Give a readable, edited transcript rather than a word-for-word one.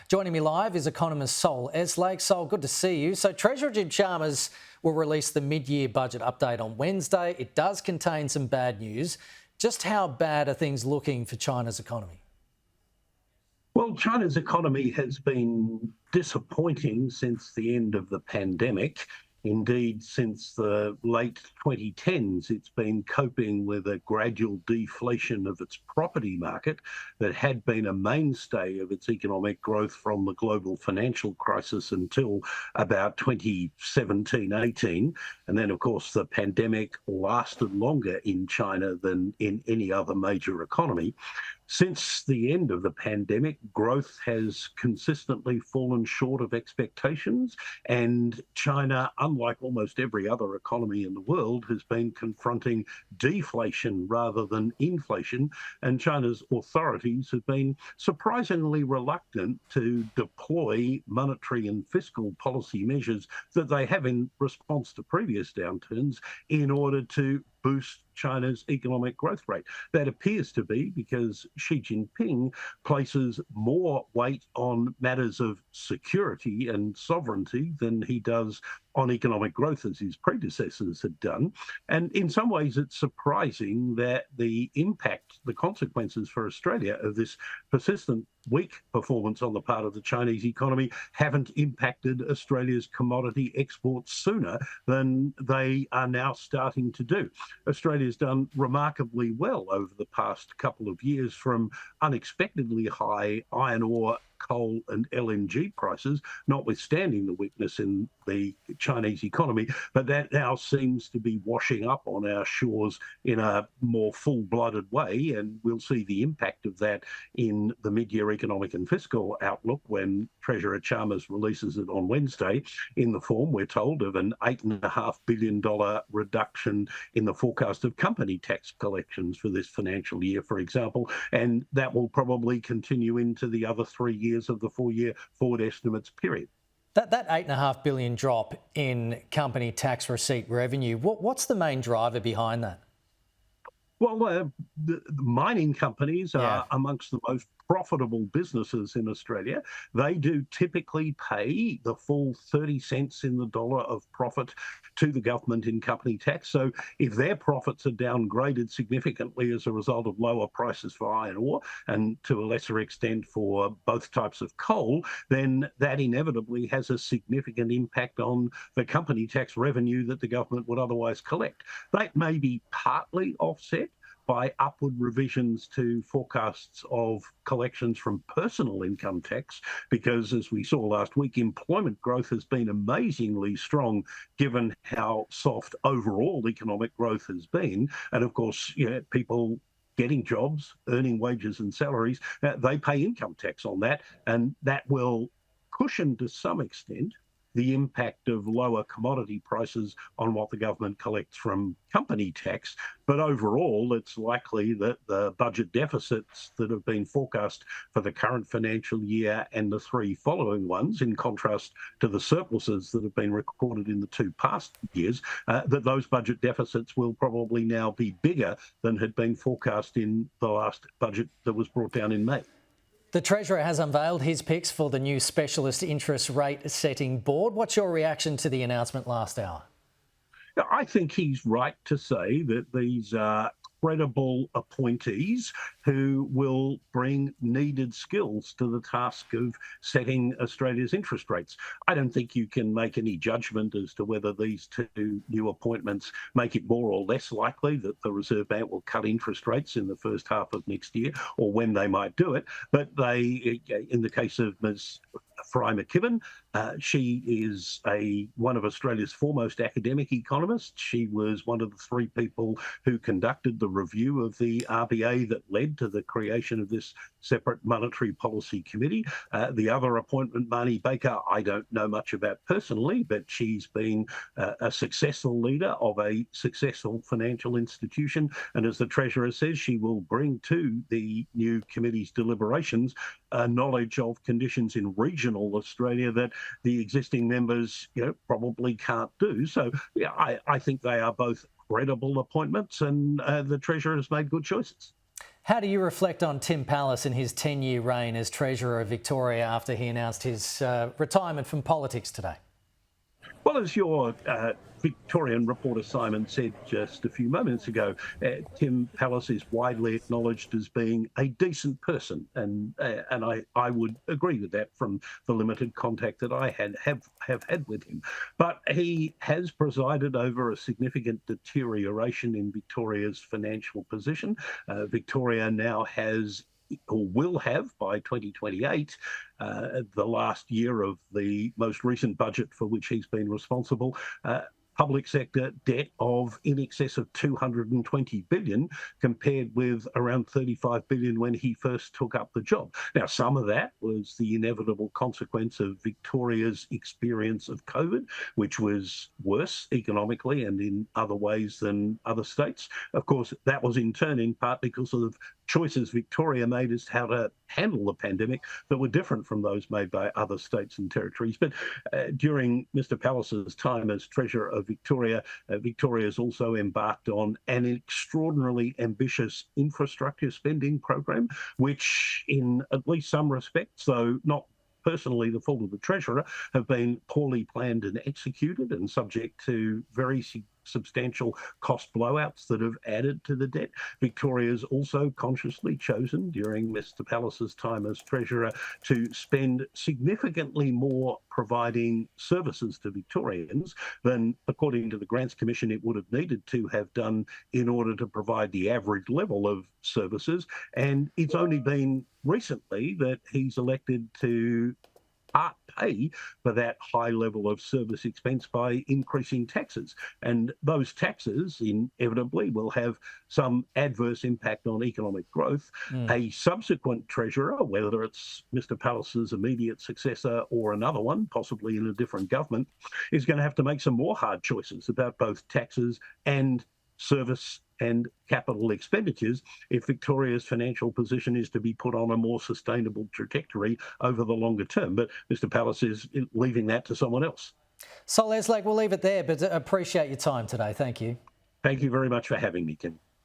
Joining me live is Economist Saul Eslake. Saul, good to see you. So Treasurer Jim Chalmers will release the mid-year budget update on Wednesday. It does contain some bad news. Just how bad are things looking for China's economy? Well, China's economy has been disappointing since the end of the pandemic. Indeed, since the late 2010s, it's been coping with a gradual deflation of its property market that had been a mainstay of its economic growth from the global financial crisis until about 2017-18. And then, of course, the pandemic lasted longer in China than in any other major economy. Since the end of the pandemic, growth has consistently fallen short of expectations, and China, unlike almost every other economy in the world, has been confronting deflation rather than inflation, and China's authorities have been surprisingly reluctant to deploy monetary and fiscal policy measures that they have in response to previous downturns in order to boost China's economic growth rate. That appears to be because Xi Jinping places more weight on matters of security and sovereignty than he does on economic growth, as his predecessors had done. And in some ways, it's surprising that the impact, the consequences for Australia of this persistent weak performance on the part of the Chinese economy haven't impacted Australia's commodity exports sooner than they are now starting to do. Australia's done remarkably well over the past couple of years, from unexpectedly high iron ore, coal and LNG prices, notwithstanding the weakness in the Chinese economy, but that now seems to be washing up on our shores in a more full-blooded way, and we'll see the impact of that in the mid-year economic and fiscal outlook when Treasurer Chalmers releases it on Wednesday, in the form, we're told, of an $8.5 billion reduction in the forecast of company tax collections for this financial year, for example, and that will probably continue into the other 3 years of the 4-year forward estimates period. That $8.5 billion drop in company tax receipt revenue, what's the main driver behind that? Well, the mining companies are amongst the most profitable businesses in Australia. They do typically pay the full 30 cents in the dollar of profit to the government in company tax. So if their profits are downgraded significantly as a result of lower prices for iron ore, and to a lesser extent for both types of coal, then that inevitably has a significant impact on the company tax revenue that the government would otherwise collect. That may be partly offset by upward revisions to forecasts of collections from personal income tax, because as we saw last week, employment growth has been amazingly strong given how soft overall economic growth has been. And of course, people getting jobs, earning wages and salaries, they pay income tax on that, and that will cushion to some extent the impact of lower commodity prices on what the government collects from company tax. But overall, it's likely that the budget deficits that have been forecast for the current financial year and the 3 following ones, in contrast to the surpluses that have been recorded in the 2 past years, that those budget deficits will probably now be bigger than had been forecast in the last budget that was brought down in May. The Treasurer has unveiled his picks for the new specialist interest rate setting board. What's your reaction to the announcement last hour? I think he's right to say that these are credible appointees who will bring needed skills to the task of setting Australia's interest rates. I don't think you can make any judgment as to whether these 2 new appointments make it more or less likely that the Reserve Bank will cut interest rates in the first half of next year, or when they might do it. But they, in the case of Ms. Fry McKibben, she is one of Australia's foremost academic economists. She was one of the 3 people who conducted the review of the RBA that led to the creation of this separate monetary policy committee. The other appointment, Marnie Baker, I don't know much about personally, but she's been a successful leader of a successful financial institution. And as the Treasurer says, she will bring to the new committee's deliberations knowledge of conditions in regional Australia that the existing members, probably can't do. So, I think they are both credible appointments, and the Treasurer has made good choices. How do you reflect on Tim Pallas in his 10-year reign as Treasurer of Victoria after he announced his retirement from politics today? Well, as your Victorian reporter Simon said just a few moments ago, Tim Pallas is widely acknowledged as being a decent person, and I would agree with that from the limited contact that I have had with him. But he has presided over a significant deterioration in Victoria's financial position. Victoria now has, or will have by 2028, the last year of the most recent budget for which he's been responsible, public sector debt of in excess of 220 billion, compared with around 35 billion when he first took up the job. Now, some of that was the inevitable consequence of Victoria's experience of COVID, which was worse economically and in other ways than other states. Of course, that was in turn in part because of choices Victoria made as to how to handle the pandemic that were different from those made by other states and territories. But during Mr. Pallas's time as Treasurer of Victoria, Victoria has also embarked on an extraordinarily ambitious infrastructure spending program, which in at least some respects, though not personally the fault of the Treasurer, have been poorly planned and executed and subject to very substantial cost blowouts that have added to the debt. Victoria's also consciously chosen during Mr. Pallas's time as Treasurer to spend significantly more providing services to Victorians than, according to the Grants Commission, it would have needed to have done in order to provide the average level of services. And it's only been recently that he's elected to part pay for that high level of service expense by increasing taxes. And those taxes inevitably will have some adverse impact on economic growth. A subsequent Treasurer, whether it's Mr. Pallas's immediate successor or another one, possibly in a different government, is going to have to make some more hard choices about both taxes and service and capital expenditures if Victoria's financial position is to be put on a more sustainable trajectory over the longer term. But Mr. Pallas is leaving that to someone else. Saul Eslake, we'll leave it there, but appreciate your time today. Thank you. Thank you very much for having me, Tim.